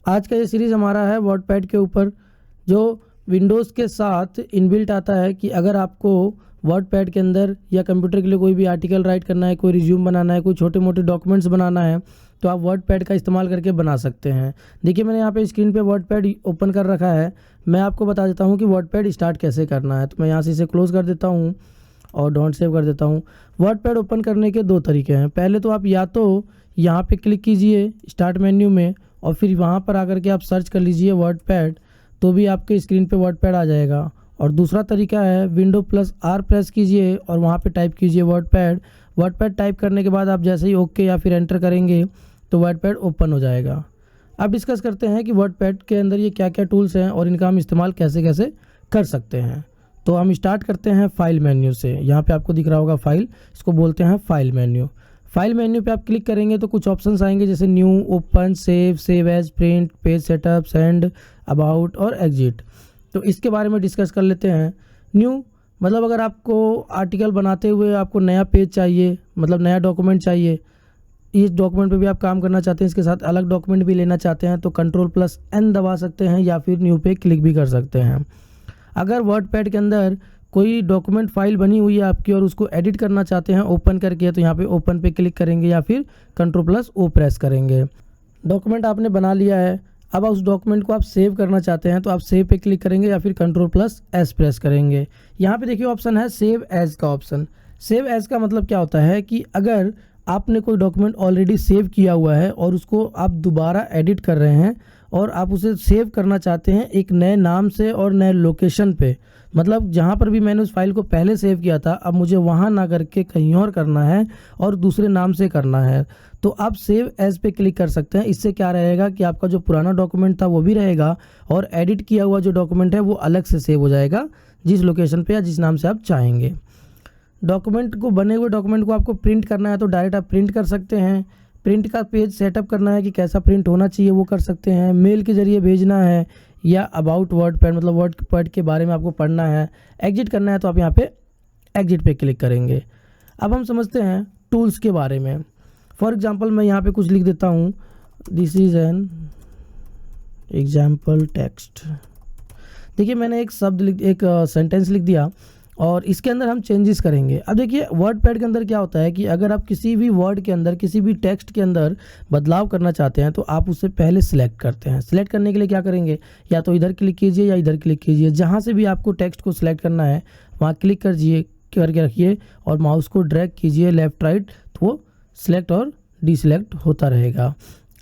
आज का ये सीरीज़ हमारा है वर्डपैड के ऊपर, जो विंडोज़ के साथ इनबिल्ट आता है कि अगर आपको वर्डपैड के अंदर या कंप्यूटर के लिए कोई भी आर्टिकल राइट करना है, कोई रिज्यूम बनाना है, कोई छोटे मोटे डॉक्यूमेंट्स बनाना है, तो आप वर्डपैड का इस्तेमाल करके बना सकते हैं। देखिए मैंने यहाँ पे स्क्रीन पे वर्डपैड ओपन कर रखा है। मैं आपको बता देता हूँ कि वर्डपैड स्टार्ट कैसे करना है। तो मैं यहाँ से इसे क्लोज़ कर देता हूँ और डोंट सेव कर देता हूँ। वर्डपैड ओपन करने के दो तरीके हैं। पहले तो आप या तो यहाँ पे क्लिक कीजिए स्टार्ट मेन्यू में और फिर वहाँ पर आकर के आप सर्च कर लीजिए वर्डपैड, तो भी आपके स्क्रीन पे वर्डपैड आ जाएगा। और दूसरा तरीका है विंडो प्लस आर प्रेस कीजिए और वहाँ पे टाइप कीजिए वर्डपैड। वर्डपैड टाइप करने के बाद आप जैसे ही ओके या फिर एंटर करेंगे तो वर्डपैड ओपन हो जाएगा। अब डिस्कस करते हैं कि वर्डपैड के अंदर ये क्या क्या टूल्स हैं और इनका हम इस्तेमाल कैसे कैसे कर सकते हैं। तो हम स्टार्ट करते हैं फाइल मेन्यू से। यहाँ पे आपको दिख रहा होगा फाइल, इसको बोलते हैं फाइल मेन्यू। फाइल मेन्यू पे आप क्लिक करेंगे तो कुछ ऑप्शंस आएंगे जैसे new, open, save as, print, page setup, send, about और एग्जिट। तो इसके बारे में डिस्कस कर लेते हैं। न्यू मतलब अगर आपको आर्टिकल बनाते हुए आपको नया पेज चाहिए, मतलब नया डॉक्यूमेंट चाहिए, इस डॉक्यूमेंट पे भी आप काम करना चाहते हैं, इसके साथ अलग डॉक्यूमेंट भी लेना चाहते हैं, तो Ctrl+N दबा सकते हैं या फिर न्यू पे क्लिक भी कर सकते हैं। अगर वर्डपैड के अंदर कोई डॉक्यूमेंट फाइल बनी हुई है आपकी और उसको एडिट करना चाहते हैं ओपन करके, तो यहाँ पे ओपन पे क्लिक करेंगे या फिर Ctrl+O प्रेस करेंगे। डॉक्यूमेंट आपने बना लिया है, अब उस डॉक्यूमेंट को आप सेव करना चाहते हैं तो आप सेव पे क्लिक करेंगे या फिर Ctrl+S प्रेस करेंगे। यहाँ पे देखिए ऑप्शन है सेव एज का ऑप्शन। सेव एज का मतलब क्या होता है कि अगर आपने कोई डॉक्यूमेंट ऑलरेडी सेव किया हुआ है और उसको आप दोबारा एडिट कर रहे हैं और आप उसे सेव करना चाहते हैं एक नए नाम से और नए लोकेशन पे, मतलब जहाँ पर भी मैंने उस फाइल को पहले सेव किया था अब मुझे वहाँ ना करके कहीं और करना है और दूसरे नाम से करना है, तो आप सेव एज पे क्लिक कर सकते हैं। इससे क्या रहेगा कि आपका जो पुराना डॉक्यूमेंट था वो भी रहेगा और एडिट किया हुआ जो डॉक्यूमेंट है वो अलग से सेव हो जाएगा जिस लोकेशन पे या जिस नाम से आप चाहेंगे। डॉक्यूमेंट को, बने हुए डॉक्यूमेंट को आपको प्रिंट करना है तो डायरेक्ट आप प्रिंट कर सकते हैं। प्रिंट का पेज सेटअप करना है कि कैसा प्रिंट होना चाहिए वो कर सकते हैं। मेल के ज़रिए भेजना है या अबाउट वर्डपैड मतलब वर्डपैड के बारे में आपको पढ़ना है। एग्जिट करना है तो आप यहाँ पे एग्जिट पे क्लिक करेंगे। अब हम समझते हैं टूल्स के बारे में। फॉर एग्जांपल मैं यहाँ पे कुछ लिख देता हूँ, this is an example text. देखिए मैंने एक शब्द एक सेंटेंस लिख दिया और इसके अंदर हम चेंजेस करेंगे। अब देखिए वर्डपैड के अंदर क्या होता है कि अगर आप किसी भी वर्ड के अंदर, किसी भी टेक्स्ट के अंदर बदलाव करना चाहते हैं तो आप उसे पहले सिलेक्ट करते हैं। सिलेक्ट करने के लिए क्या करेंगे, या तो इधर क्लिक कीजिए या इधर क्लिक कीजिए, जहाँ से भी आपको टेक्स्ट को सिलेक्ट करना है वहाँ क्लिक करके रखिए और माउस को ड्रैग कीजिए लेफ्ट राइट, तो वो सिलेक्ट और डिसिलेक्ट होता रहेगा।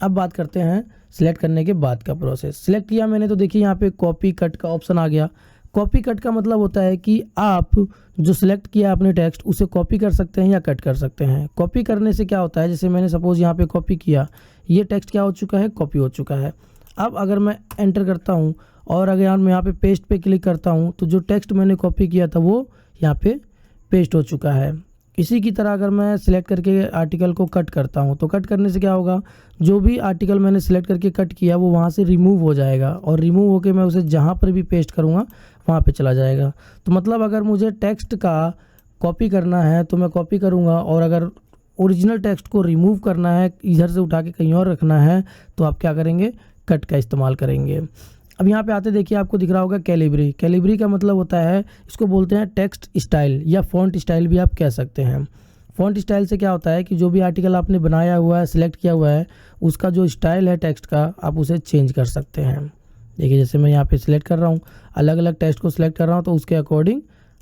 अब बात करते हैं सिलेक्ट करने के बाद का प्रोसेस। सिलेक्ट किया मैंने तो देखिए यहाँ पे कॉपी कट का ऑप्शन आ गया। कॉपी कट का मतलब होता है कि आप जो सिलेक्ट किया आपने टेक्स्ट उसे कॉपी कर सकते हैं या कट कर सकते हैं। कॉपी करने से क्या होता है, जैसे मैंने सपोज़ यहाँ पे कॉपी किया, ये टेक्स्ट क्या हो चुका है, कॉपी हो चुका है। अब अगर मैं एंटर करता हूँ और अगर मैं यहाँ पे पेस्ट पे क्लिक करता हूँ तो जो टेक्स्ट मैंने कॉपी किया था वो यहाँ पे पेस्ट हो चुका है। इसी की तरह अगर मैं सिलेक्ट करके आर्टिकल को कट करता हूँ तो कट करने से क्या होगा, जो भी आर्टिकल मैंने सिलेक्ट करके कट किया वो वहाँ से रिमूव हो जाएगा और रिमूव होके मैं उसे जहाँ पर भी पेस्ट करूँगा वहाँ पे चला जाएगा। तो मतलब अगर मुझे टेक्स्ट का कॉपी करना है तो मैं कॉपी करूँगा और अगर ओरिजिनल टेक्स्ट को रिमूव करना है, इधर से उठा के कहीं और रखना है, तो आप क्या करेंगे, कट का इस्तेमाल करेंगे। अब यहाँ पे आते देखिए आपको दिख रहा होगा कैलिब्री। कैलिब्री का मतलब होता है, इसको बोलते हैं टेक्स्ट स्टाइल या फॉन्ट स्टाइल भी आप कह सकते हैं। फॉन्ट स्टाइल से क्या होता है कि जो भी आर्टिकल आपने बनाया हुआ है, सिलेक्ट किया हुआ है, उसका जो स्टाइल है टेक्स्ट का आप उसे चेंज कर सकते हैं। देखिए जैसे मैं यहाँ पे सिलेक्ट कर रहा हूँ, अलग अलग टेक्स्ट को सिलेक्ट कर रहा हूँ तो उसके अकॉर्डिंग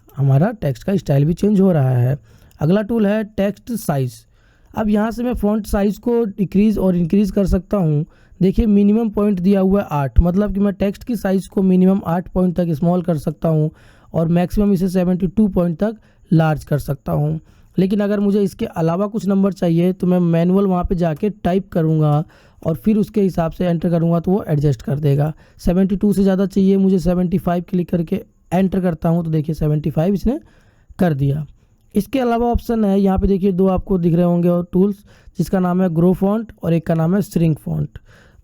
हमारा टेक्स्ट का स्टाइल भी चेंज हो रहा है। अगला टूल है टेक्स्ट साइज़। अब यहाँ से मैं फ़ॉन्ट साइज़ को डिक्रीज़ और इंक्रीज़ कर सकता हूँ। देखिए मिनिमम पॉइंट दिया हुआ है 8, मतलब कि मैं टेक्स्ट की साइज़ को मिनिमम 8 पॉइंट तक स्मॉल कर सकता हूँ और मैक्सिमम इसे 72 पॉइंट तक लार्ज कर सकता हूँ। लेकिन अगर मुझे इसके अलावा कुछ नंबर चाहिए तो मैं मैनुअल वहाँ पे जाके टाइप करूँगा और फिर उसके हिसाब से एंटर करूँगा तो वो एडजस्ट कर देगा। 72 से ज़्यादा चाहिए मुझे, 75 क्लिक करके एंटर करता हूँ तो देखिए 75 इसने कर दिया। इसके अलावा ऑप्शन है यहाँ पे देखिए दो आपको दिख रहे होंगे और टूल्स, जिसका नाम है ग्रो फॉन्ट और एक का नाम है श्रिंक फॉन्ट।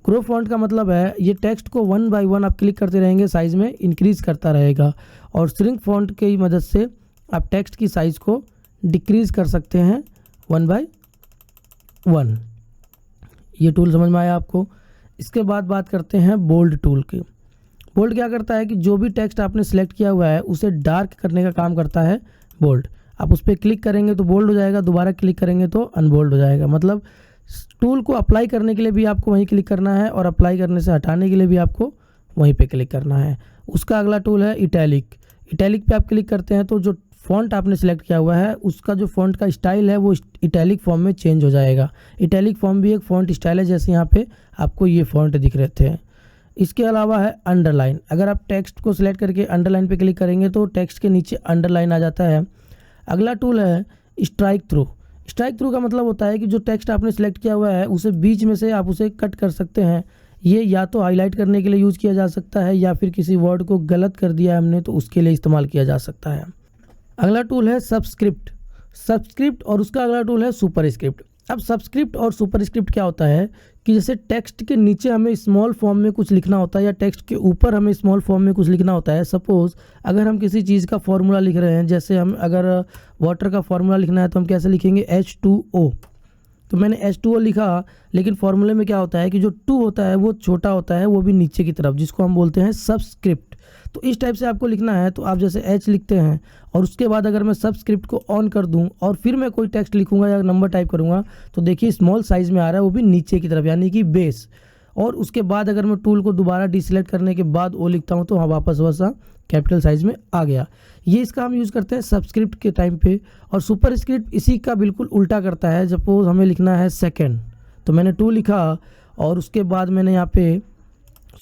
ग्रो फॉन्ट का मतलब है ये टेक्स्ट को 1 बाय 1 आप क्लिक करते रहेंगे, साइज़ में इंक्रीज़ करता रहेगा, और श्रिंक फॉन्ट की मदद से आप टेक्स्ट की साइज़ को डिक्रीज़ कर सकते हैं 1 बाय 1। ये टूल समझ में आया आपको। इसके बाद बात करते हैं बोल्ड टूल की। बोल्ड क्या करता है कि जो भी टेक्स्ट आपने सेलेक्ट किया हुआ है उसे डार्क करने का काम करता है बोल्ड। आप उस पर क्लिक करेंगे तो बोल्ड हो जाएगा, दोबारा क्लिक करेंगे तो अनबोल्ड हो जाएगा। मतलब टूल को अप्लाई करने के लिए भी आपको वहीं क्लिक करना है और अप्लाई करने से हटाने के लिए भी आपको वहीं पे क्लिक करना है। उसका अगला टूल है इटैलिक। इटैलिक पे आप क्लिक करते हैं तो जो फ़ॉन्ट आपने सेलेक्ट किया हुआ है उसका जो फ़ॉन्ट का स्टाइल है वो इटैलिक फॉर्म में चेंज हो जाएगा। इटैलिक फॉर्म भी एक फ़ॉन्ट स्टाइल है, जैसे यहाँ पे आपको ये फ़ॉन्ट दिख रहे थे। इसके अलावा है अंडरलाइन। अगर आप टेक्स्ट को सिलेक्ट करके अंडरलाइन पे क्लिक करेंगे तो टेक्स्ट के नीचे अंडरलाइन आ जाता है। अगला टूल है स्ट्राइक थ्रू। स्ट्राइक थ्रू का मतलब होता है कि जो टेक्स्ट आपने सेलेक्ट किया हुआ है उसे बीच में से आप उसे कट कर सकते हैं। ये या तो हाईलाइट करने के लिए यूज़ किया जा सकता है या फिर किसी वर्ड को गलत कर दिया हमने तो उसके लिए इस्तेमाल किया जा सकता है। अगला टूल है सबस्क्रिप्ट और उसका अगला टूल है सुपरस्क्रिप्ट। अब सबस्क्रिप्ट और सुपरस्क्रिप्ट क्या होता है कि जैसे टेक्स्ट के नीचे हमें स्मॉल फॉर्म में कुछ लिखना होता है या टेक्स्ट के ऊपर हमें स्मॉल फॉर्म में कुछ लिखना होता है। सपोज़ अगर हम किसी चीज़ का फॉर्मूला लिख रहे हैं, जैसे हम अगर वाटर का फॉर्मूला लिखना है तो हम कैसे लिखेंगे H2O। तो मैंने H2O लिखा, लेकिन फॉर्मूले में क्या होता है कि जो 2 होता है वो छोटा होता है, वो भी नीचे की तरफ, जिसको हम बोलते हैं सबस्क्रिप्ट। तो इस टाइप से आपको लिखना है तो आप जैसे H लिखते हैं और उसके बाद अगर मैं सबस्क्रिप्ट को ऑन कर दूं और फिर मैं कोई टेक्स्ट लिखूंगा या नंबर टाइप करूंगा तो देखिए स्मॉल साइज़ में आ रहा है, वो भी नीचे की तरफ, यानी कि बेस। और उसके बाद अगर मैं टूल को दोबारा डिसेलेक्ट करने के बाद ओ लिखता हूँ तो हाँ वापस वैसा कैपिटल साइज़ में आ गया। ये इसका हम यूज़ करते हैं सबस्क्रिप्ट के टाइम पे। और सुपरस्क्रिप्ट इसी का बिल्कुल उल्टा करता है। सपोज हमें लिखना है सेकेंड, तो मैंने 2 लिखा और उसके बाद मैंने यहाँ पे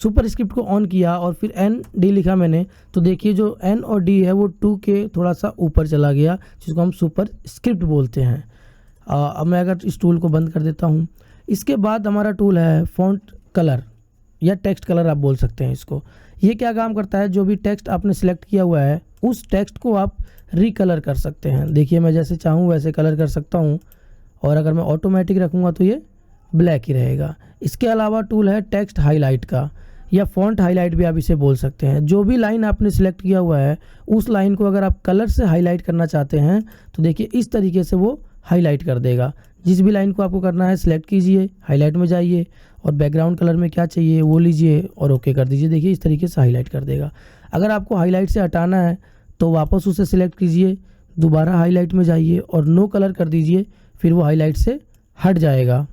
सुपरस्क्रिप्ट को ऑन किया और फिर ND लिखा मैंने, तो देखिए जो N और D है वो 2 के थोड़ा सा ऊपर चला गया, जिसको हम सुपरस्क्रिप्ट बोलते हैं। अब मैं अगर इस टूल को बंद कर देता हूँ। इसके बाद हमारा टूल है फॉन्ट कलर या टेक्स्ट कलर आप बोल सकते हैं इसको। ये क्या काम करता है, जो भी टेक्स्ट आपने सेलेक्ट किया हुआ है उस टेक्स्ट को आप रिकलर कर सकते हैं। देखिए मैं जैसे चाहूँ वैसे कलर कर सकता हूँ और अगर मैं ऑटोमेटिक रखूँगा तो ये ब्लैक ही रहेगा। इसके अलावा टूल है टेक्स्ट हाईलाइट का या फॉन्ट हाईलाइट भी आप इसे बोल सकते हैं। जो भी लाइन आपने सेलेक्ट किया हुआ है उस लाइन को अगर आप कलर से हाईलाइट करना चाहते हैं तो देखिए इस तरीके से वो हाईलाइट कर देगा। जिस भी लाइन को आपको करना है सिलेक्ट कीजिए, हाईलाइट में जाइए और बैकग्राउंड कलर में क्या चाहिए वो लीजिए और ओके कर दीजिए। देखिए इस तरीके से हाईलाइट कर देगा। अगर आपको हाईलाइट से हटाना है तो वापस उसे सिलेक्ट कीजिए, दोबारा हाईलाइट में जाइए और नो कलर कर दीजिए, फिर वो हाईलाइट से हट जाएगा।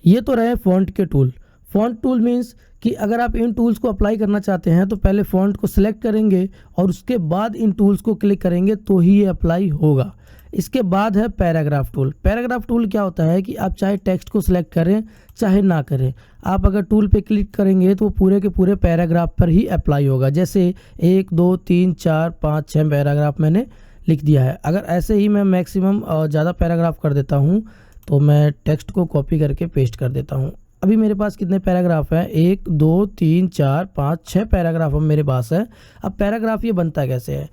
ये तो रहे फ़ॉन्ट के टूल। फ़ॉन्ट टूल मीन्स कि अगर आप इन टूल्स को अप्लाई करना चाहते हैं तो पहले फ़ॉन्ट को सिलेक्ट करेंगे और उसके बाद इन टूल्स को क्लिक करेंगे तो ही ये अप्लाई होगा। इसके बाद है पैराग्राफ टूल। पैराग्राफ टूल क्या होता है कि आप चाहे टेक्स्ट को सिलेक्ट करें चाहे ना करें, आप अगर टूल पे क्लिक करेंगे तो पूरे के पूरे पैराग्राफ पर ही अप्लाई होगा। जैसे 1 2 3 4 5 6 पैराग्राफ मैंने लिख दिया है। अगर ऐसे ही मैं मैक्सिमम ज़्यादा पैराग्राफ कर देता हूँ तो मैं टेक्स्ट को कॉपी करके पेस्ट कर देता हूँ। अभी मेरे पास कितने पैराग्राफ हैं, 1 2 3 4 5 6 पैराग्राफ अब मेरे पास है। अब पैराग्राफ ये बनता कैसे है,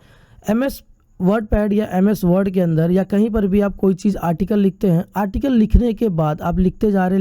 MS वर्डपैड या MS वर्ड के अंदर या कहीं पर भी आप कोई चीज़ आर्टिकल लिखते हैं, आर्टिकल लिखने के बाद आप लिखते जा रहे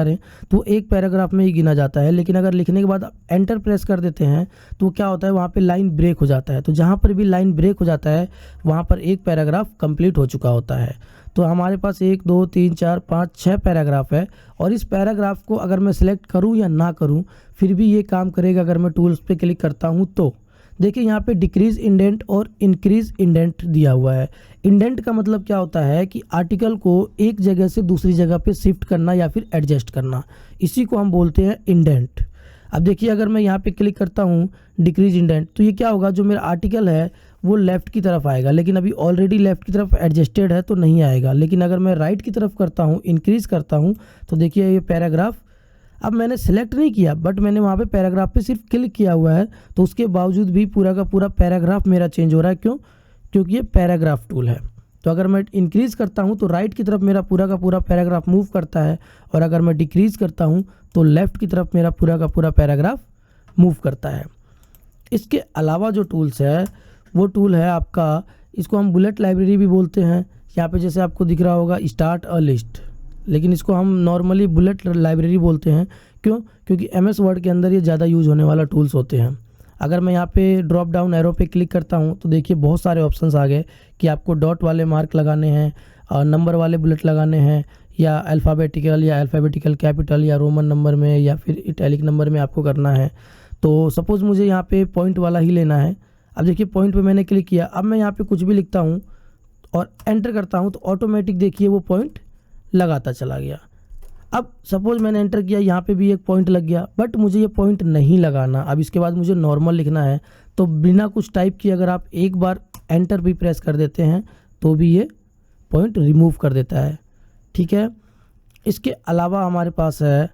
हैं तो एक पैराग्राफ में ही गिना जाता है। लेकिन अगर लिखने के बाद आप एंटर प्रेस कर देते हैं तो क्या होता है, वहाँ पे लाइन ब्रेक हो जाता है। तो जहाँ पर भी लाइन ब्रेक हो जाता है वहाँ पर एक पैराग्राफ कंप्लीट हो चुका होता है। तो हमारे पास 1 2 3 4 5 6 पैराग्राफ है और इस पैराग्राफ को अगर मैं सिलेक्ट करूं या ना करूं फिर भी ये काम करेगा। अगर मैं टूल्स पे क्लिक करता हूं तो देखिए यहाँ पे डिक्रीज इंडेंट और इंक्रीज इंडेंट दिया हुआ है। इंडेंट का मतलब क्या होता है कि आर्टिकल को एक जगह से दूसरी जगह पे शिफ्ट करना या फिर एडजस्ट करना, इसी को हम बोलते हैं इंडेंट। अब देखिए अगर मैं यहाँ पे क्लिक करता हूँ डिक्रीज इंडेंट तो ये क्या होगा, जो मेरा आर्टिकल है वो लेफ़्ट की तरफ आएगा, लेकिन अभी ऑलरेडी लेफ़्ट की तरफ एडजस्टेड है तो नहीं आएगा। लेकिन अगर मैं राइट की तरफ करता हूँ, इंक्रीज़ करता हूँ तो देखिए ये पैराग्राफ अब मैंने सेलेक्ट नहीं किया बट मैंने वहाँ पे पैराग्राफ पे सिर्फ क्लिक किया हुआ है तो उसके बावजूद भी पूरा का पूरा पैराग्राफ मेरा चेंज हो रहा है। क्यों? क्योंकि ये पैराग्राफ टूल है। तो अगर मैं इंक्रीज़ करता हूँ तो राइट की तरफ मेरा पूरा का पूरा पैराग्राफ मूव करता है और अगर मैं डिक्रीज़ करता हूँ तो लेफ़्ट की तरफ मेरा पूरा का पूरा पैराग्राफ मूव करता है। इसके अलावा जो टूल्स है वो टूल है आपका, इसको हम बुलेट लाइब्रेरी भी बोलते हैं। यहाँ पे जैसे आपको दिख रहा होगा स्टार्ट अ लिस्ट, लेकिन इसको हम नॉर्मली बुलेट लाइब्रेरी बोलते हैं। क्यों? क्योंकि MS वर्ड के अंदर ये ज़्यादा यूज़ होने वाला टूल्स होते हैं। अगर मैं यहाँ पे ड्रॉप डाउन एरो पे क्लिक करता हूँ तो देखिए बहुत सारे ऑप्शंस आ गए कि आपको डॉट वाले मार्क लगाने हैं, नंबर वाले बुलेट लगाने हैं या अल्फ़ाबेटिकल कैपिटल या रोमन नंबर में या फिर इटैलिक नंबर में आपको करना है। तो सपोज़ मुझे यहाँ पे पॉइंट वाला ही लेना है। अब देखिए पॉइंट पे मैंने क्लिक किया, अब मैं यहाँ पे कुछ भी लिखता हूँ और एंटर करता हूँ तो ऑटोमेटिक देखिए वो पॉइंट लगाता चला गया। अब सपोज़ मैंने एंटर किया, यहाँ पे भी एक पॉइंट लग गया, बट मुझे ये पॉइंट नहीं लगाना। अब इसके बाद मुझे नॉर्मल लिखना है, तो बिना कुछ टाइप किए अगर आप एक बार एंटर भी प्रेस कर देते हैं तो भी ये पॉइंट रिमूव कर देता है। ठीक है, इसके अलावा हमारे पास है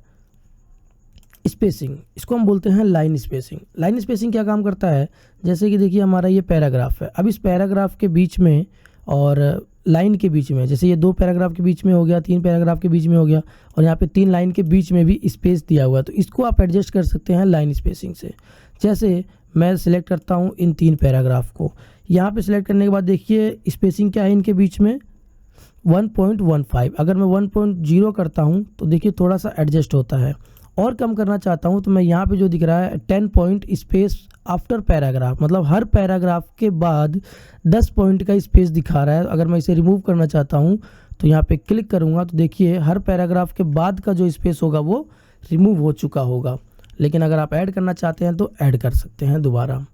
स्पेसिंग, इसको हम बोलते हैं लाइन स्पेसिंग। लाइन स्पेसिंग क्या काम करता है, जैसे कि देखिए हमारा ये पैराग्राफ है, अब इस पैराग्राफ के बीच में और लाइन के बीच में, जैसे ये 2 पैराग्राफ के बीच में हो गया, 3 पैराग्राफ के बीच में हो गया और यहाँ पे 3 लाइन के बीच में भी स्पेस दिया हुआ है, तो इसको आप एडजस्ट कर सकते हैं लाइन स्पेसिंग से। जैसे मैं सिलेक्ट करता हूँ इन 3 पैराग्राफ को, यहाँ पे सिलेक्ट करने के बाद देखिए स्पेसिंग क्या है इनके बीच में 1.15। अगर मैं 1.0 करता हूँ तो देखिए थोड़ा सा एडजस्ट होता है, और कम करना चाहता हूँ तो मैं यहाँ पे जो दिख रहा है 10 पॉइंट स्पेस आफ्टर पैराग्राफ, मतलब हर पैराग्राफ के बाद 10 पॉइंट का स्पेस दिखा रहा है। अगर मैं इसे रिमूव करना चाहता हूँ तो यहाँ पे क्लिक करूँगा तो देखिए हर पैराग्राफ के बाद का जो स्पेस होगा वो रिमूव हो चुका होगा। लेकिन अगर आप ऐड करना चाहते हैं तो ऐड कर सकते हैं दोबारा।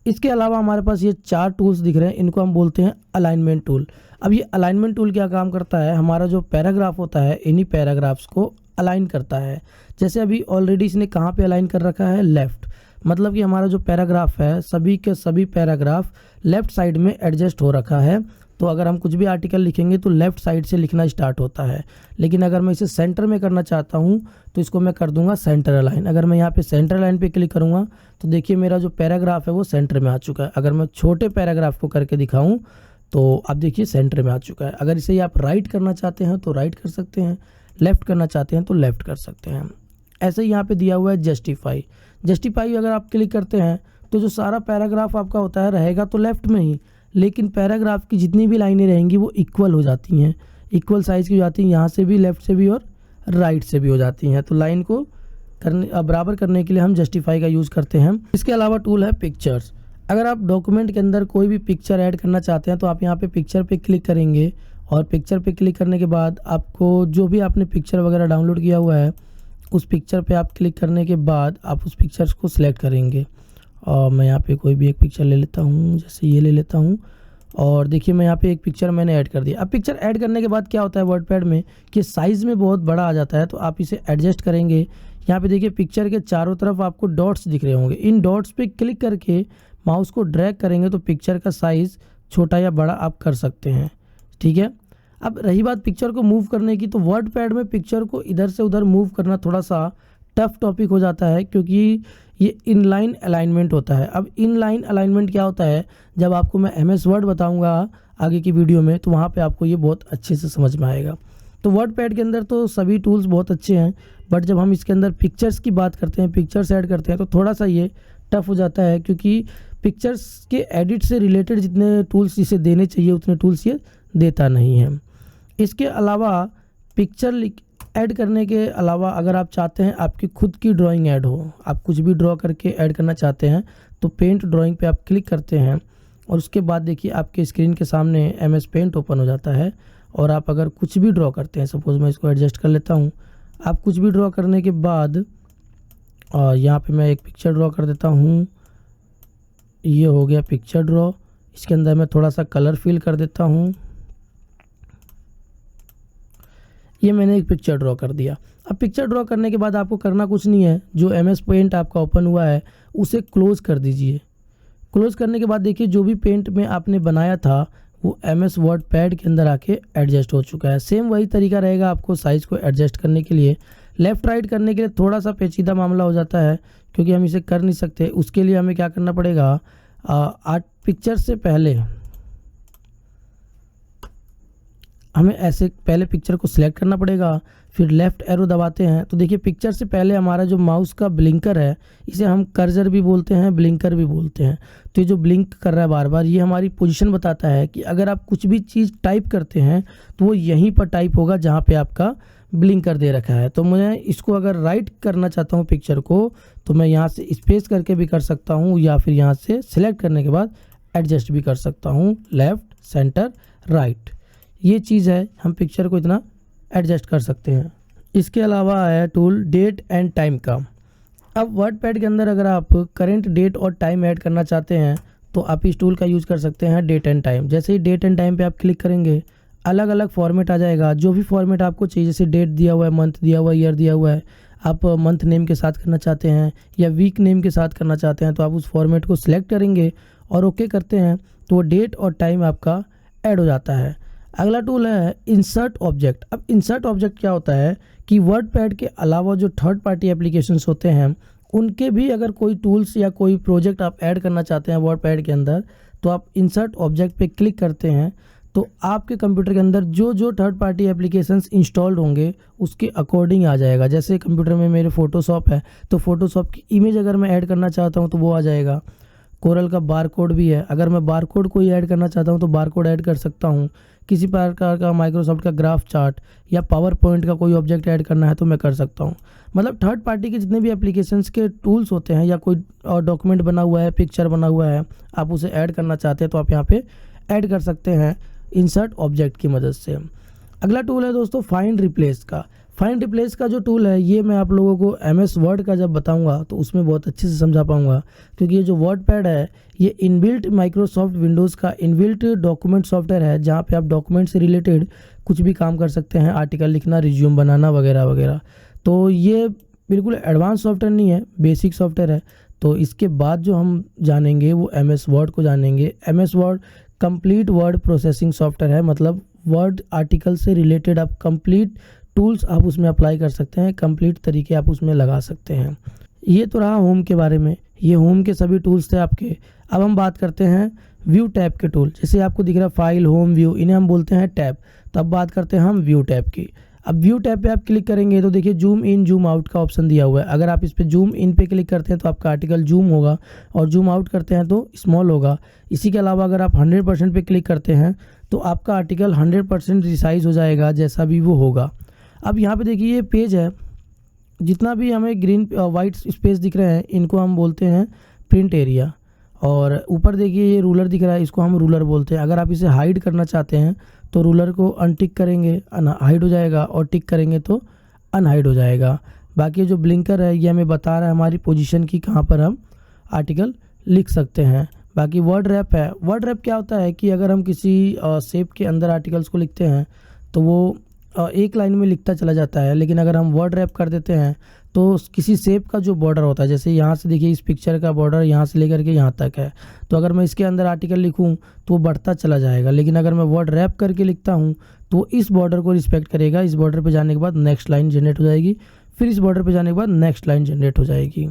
इसके अलावा हमारे पास ये 4 टूल्स दिख रहे हैं, इनको हम बोलते हैं अलाइनमेंट टूल। अब ये अलाइनमेंट टूल क्या काम करता है, हमारा जो पैराग्राफ होता है इन्हीं पैराग्राफ्स को अलाइन करता है। जैसे अभी ऑलरेडी इसने कहाँ पे अलाइन कर रखा है, लेफ़्ट, मतलब कि हमारा जो पैराग्राफ है सभी के सभी पैराग्राफ लेफ़्ट साइड में एडजस्ट हो रखा है। तो अगर हम कुछ भी आर्टिकल लिखेंगे तो लेफ़्ट साइड से लिखना स्टार्ट होता है। लेकिन अगर मैं इसे सेंटर में करना चाहता हूँ तो इसको मैं कर दूंगा सेंटर अलाइन। अगर मैं यहाँ पे सेंटर अलाइन पे क्लिक करूँगा तो देखिए मेरा जो पैराग्राफ है वो सेंटर में आ चुका है। अगर मैं छोटे पैराग्राफ को करके दिखाऊँ तो अब देखिए सेंटर में आ चुका है। अगर इसे आप राइट करना चाहते हैं तो राइट कर सकते हैं, लेफ़्ट करना चाहते हैं तो लेफ़्ट कर सकते हैं। ऐसे ही यहाँ पे दिया हुआ है जस्टिफाई। जस्टिफाई अगर आप क्लिक करते हैं तो जो सारा पैराग्राफ आपका होता है रहेगा तो लेफ़्ट में ही, लेकिन पैराग्राफ की जितनी भी लाइनें रहेंगी वो इक्वल हो जाती हैं, इक्वल साइज़ की हो जाती हैं, यहाँ से भी लेफ़्ट से भी और राइट से भी हो जाती हैं। तो लाइन को बराबर करने के लिए हम जस्टिफाई का यूज़ करते हैं। इसके अलावा टूल है पिक्चर्स। अगर आप डॉक्यूमेंट के अंदर कोई भी पिक्चर ऐड करना चाहते हैं तो आप यहाँ पे पिक्चर पे क्लिक करेंगे और पिक्चर पे क्लिक करने के बाद आपको जो भी आपने पिक्चर वगैरह डाउनलोड किया हुआ है उस पिक्चर पे आप क्लिक करने के बाद आप उस पिक्चर्स को सिलेक्ट करेंगे। और मैं यहाँ पे कोई भी एक पिक्चर ले लेता हूँ, जैसे ये ले लेता हूँ और देखिए मैं यहाँ पे एक पिक्चर मैंने ऐड कर दिया। अब पिक्चर ऐड करने के बाद क्या होता है वर्डपैड में कि साइज़ में बहुत बड़ा आ जाता है, तो आप इसे एडजस्ट करेंगे। यहाँ पे देखिए पिक्चर के चारों तरफ आपको डॉट्स दिख रहे होंगे, इन डॉट्स पे क्लिक करके माउस को ड्रैग करेंगे तो पिक्चर का साइज़ छोटा या बड़ा आप कर सकते हैं। ठीक है, अब रही बात पिक्चर को मूव करने की, तो वर्डपैड में पिक्चर को इधर से उधर मूव करना थोड़ा सा टफ टॉपिक हो जाता है क्योंकि ये इनलाइन अलाइनमेंट होता है। अब इनलाइन अलाइनमेंट क्या होता है, जब आपको मैं एमएस वर्ड बताऊंगा आगे की वीडियो में तो वहाँ पे आपको ये बहुत अच्छे से समझ में आएगा। तो वर्डपैड के अंदर तो सभी टूल्स बहुत अच्छे हैं, बट जब हम इसके अंदर पिक्चर्स की बात करते हैं, पिक्चर्स ऐड करते हैं तो थोड़ा सा ये टफ हो जाता है क्योंकि पिक्चर्स के एडिट से रिलेटेड जितने टूल्स इसे देने चाहिए उतने टूल्स ये देता नहीं है। इसके अलावा पिक्चर ऐड करने के अलावा अगर आप चाहते हैं आपकी खुद की ड्राइंग ऐड हो, आप कुछ भी ड्रॉ करके ऐड करना चाहते हैं तो पेंट ड्राइंग पे आप क्लिक करते हैं और उसके बाद देखिए आपके स्क्रीन के सामने एमएस पेंट ओपन हो जाता है। और आप अगर कुछ भी ड्रॉ करते हैं, सपोज़ मैं इसको एडजस्ट कर लेता हूँ, आप कुछ भी ड्रॉ करने के बाद यहाँ पे मैं एक पिक्चर ड्रॉ कर देता हूँ। ये हो गया पिक्चर ड्रॉ। इसके अंदर मैं थोड़ा सा कलर फिल कर देता हूँ। ये मैंने एक पिक्चर ड्रॉ कर दिया। अब पिक्चर ड्रॉ करने के बाद आपको करना कुछ नहीं है, जो एमएस पेंट आपका ओपन हुआ है उसे क्लोज़ कर दीजिए। क्लोज़ करने के बाद देखिए जो भी पेंट में आपने बनाया था वो एमएस वर्डपैड के अंदर आके एडजस्ट हो चुका है। सेम वही तरीका रहेगा आपको साइज़ को एडजस्ट करने के लिए। लेफ़्ट राइट करने के लिए थोड़ा सा पेचीदा मामला हो जाता है क्योंकि हम इसे कर नहीं सकते। उसके लिए हमें क्या करना पड़ेगा, पिक्चर से पहले हमें ऐसे पहले पिक्चर को सिलेक्ट करना पड़ेगा, फिर लेफ़्ट एरो दबाते हैं तो देखिए पिक्चर से पहले हमारा जो माउस का ब्लिंकर है, इसे हम कर्सर भी बोलते हैं, ब्लिंकर भी बोलते हैं। तो ये जो ब्लिंक कर रहा है बार बार, ये हमारी पोजीशन बताता है कि अगर आप कुछ भी चीज़ टाइप करते हैं तो वो यहीं पर टाइप होगा जहाँ पे आपका ब्लिंकर दे रखा है। तो मैं इसको अगर राइट करना चाहता हूँ पिक्चर को तो मैं यहाँ से स्पेस करके भी कर सकता हूँ या फिर यहाँ से सिलेक्ट करने के बाद एडजस्ट भी कर सकता हूँ, लेफ़्ट सेंटर राइट। ये चीज़ है, हम पिक्चर को इतना एडजस्ट कर सकते हैं। इसके अलावा है टूल डेट एंड टाइम का। अब वर्डपैड के अंदर अगर आप करेंट डेट और टाइम ऐड करना चाहते हैं तो आप इस टूल का यूज़ कर सकते हैं, डेट एंड टाइम। जैसे ही डेट एंड टाइम पे आप क्लिक करेंगे अलग अलग फॉर्मेट आ जाएगा, जो भी फॉर्मेट आपको चाहिए, जैसे डेट दिया हुआ है, मंथ दिया हुआ है, ईयर दिया हुआ है, आप मंथ नेम के साथ करना चाहते हैं या वीक नेम के साथ करना चाहते हैं तो आप उस फॉर्मेट को सिलेक्ट करेंगे और ओके करते हैं तो डेट और टाइम आपका ऐड हो जाता है। अगला टूल है इंसर्ट ऑब्जेक्ट। अब इंसर्ट ऑब्जेक्ट क्या होता है कि वर्डपैड के अलावा जो थर्ड पार्टी एप्लीकेशंस होते हैं उनके भी अगर कोई टूल्स या कोई प्रोजेक्ट आप ऐड करना चाहते हैं वर्डपैड के अंदर तो आप इंसर्ट ऑब्जेक्ट पे क्लिक करते हैं तो आपके कंप्यूटर के अंदर जो जो थर्ड पार्टी एप्लीकेशंस इंस्टॉल्ड होंगे उसके अकॉर्डिंग आ जाएगा। जैसे कंप्यूटर में मेरे फ़ोटोशॉप है तो फ़ोटोशॉप की इमेज अगर मैं ऐड करना चाहता हूँ तो वो आ जाएगा। कोरल का बारकोड भी है, अगर मैं बारकोड कोई ऐड करना चाहता हूँ तो बारकोड ऐड कर सकता हूँ। किसी प्रकार का माइक्रोसॉफ्ट का ग्राफ चार्ट या पावर पॉइंट का कोई ऑब्जेक्ट ऐड करना है तो मैं कर सकता हूँ। मतलब थर्ड पार्टी के जितने भी एप्लीकेशंस के टूल्स होते हैं या कोई डॉक्यूमेंट बना हुआ है, पिक्चर बना हुआ है, आप उसे ऐड करना चाहते हैं तो आप यहाँ पे ऐड कर सकते हैं इंसर्ट ऑब्जेक्ट की मदद से। अगला टूल है दोस्तों फाइंड रिप्लेस का। फाइंड रिप्लेस का जो टूल है ये मैं आप लोगों को MS वर्ड का जब बताऊंगा तो उसमें बहुत अच्छे से समझा पाऊंगा, क्योंकि ये जो वर्डपैड है ये इनबिल्ट माइक्रोसॉफ्ट विंडोज़ का इनबिल्ट डॉक्यूमेंट सॉफ्टवेयर है जहाँ पे आप डॉक्यूमेंट से रिलेटेड कुछ भी काम कर सकते हैं, आर्टिकल लिखना, रिज्यूम बनाना वगैरह वगैरह। तो ये बिल्कुल एडवांस सॉफ्टवेयर नहीं है, बेसिक सॉफ्टवेयर है। तो इसके बाद जो हम जानेंगे वो MS वर्ड को जानेंगे। MS word complete word processing software है, मतलब वर्ड आर्टिकल से रिलेटेड आप कंप्लीट टूल्स आप उसमें अप्लाई कर सकते हैं, कंप्लीट तरीके आप उसमें लगा सकते हैं। ये तो रहा होम के बारे में, ये होम के सभी टूल्स थे आपके। अब हम बात करते हैं व्यू टैब के टूल। जैसे आपको दिख रहा है फाइल, होम, व्यू, इन्हें हम बोलते हैं टैब। तो अब बात करते हैं हम व्यू टैब की। अब व्यू टैब पे आप क्लिक करेंगे तो देखिए जूम इन जूम आउट का ऑप्शन दिया हुआ है। अगर आप इस पे जूम इन पे क्लिक करते हैं तो आपका आर्टिकल जूम होगा और जूम आउट करते हैं तो स्मॉल होगा। इसी के अलावा अगर आप 100% पे क्लिक करते हैं तो आपका आर्टिकल 100% रिसाइज हो जाएगा जैसा भी वो होगा। अब यहाँ पे देखिए ये पेज है, जितना भी हमें ग्रीन वाइट स्पेस दिख रहे हैं इनको हम बोलते हैं प्रिंट एरिया। और ऊपर देखिए ये रूलर दिख रहा है, इसको हम रूलर बोलते हैं। अगर आप इसे हाइड करना चाहते हैं तो रूलर को अनटिक करेंगे हाइड हो जाएगा और टिक करेंगे तो अनहाइड हो जाएगा। बाकी जो ब्लिंकर है ये हमें बता रहा है हमारी पोजीशन की, कहाँ पर हम आर्टिकल लिख सकते हैं। बाकी वर्ड रैप है। वर्ड रैप क्या होता है कि अगर हम किसी शेप के अंदर आर्टिकल्स को लिखते हैं तो वो एक लाइन में लिखता चला जाता है, लेकिन अगर हम वर्ड रैप कर देते हैं तो किसी शेप का जो बॉर्डर होता है, जैसे यहाँ से देखिए इस पिक्चर का बॉर्डर यहाँ से लेकर के यहाँ तक है, तो अगर मैं इसके अंदर आर्टिकल लिखूँ तो वो बढ़ता चला जाएगा। लेकिन अगर मैं वर्ड रैप करके लिखता हूँ तो इस बॉर्डर को रिस्पेक्ट करेगा। इस बॉर्डर पे जाने के बाद नेक्स्ट लाइन जनरेट हो जाएगी, फिर इस बॉर्डर पे जाने के बाद नेक्स्ट लाइन जनरेट हो जाएगी।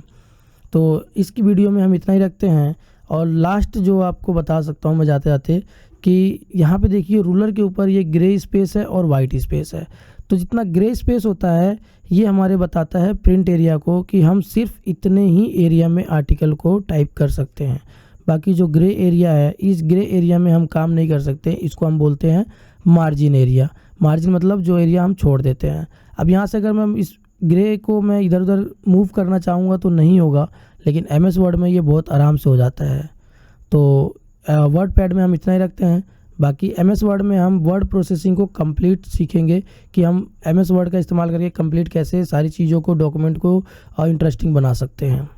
तो इसकी वीडियो में हम इतना ही रखते हैं। और लास्ट जो आपको बता सकता हूँ मैं जाते जाते कि यहाँ पे देखिए रूलर के ऊपर ये ग्रे स्पेस है और वाइट स्पेस है। तो जितना ग्रे स्पेस होता है ये हमारे बताता है प्रिंट एरिया को कि हम सिर्फ इतने ही एरिया में आर्टिकल को टाइप कर सकते हैं। बाकी जो ग्रे एरिया है इस ग्रे एरिया में हम काम नहीं कर सकते, इसको हम बोलते हैं मार्जिन एरिया। मार्जिन मतलब जो एरिया हम छोड़ देते हैं। अब यहाँ से अगर मैं इस ग्रे को मैं इधर उधर मूव करना चाहूँगा तो नहीं होगा, लेकिन MS वर्ड में ये बहुत आराम से हो जाता है। तो वर्डपैड में हम इतना ही रखते हैं। बाकी MS वर्ड में हम वर्ड प्रोसेसिंग को कंप्लीट सीखेंगे कि हम MS वर्ड का इस्तेमाल करके कंप्लीट कैसे सारी चीज़ों को, डॉक्यूमेंट को इंटरेस्टिंग बना सकते हैं।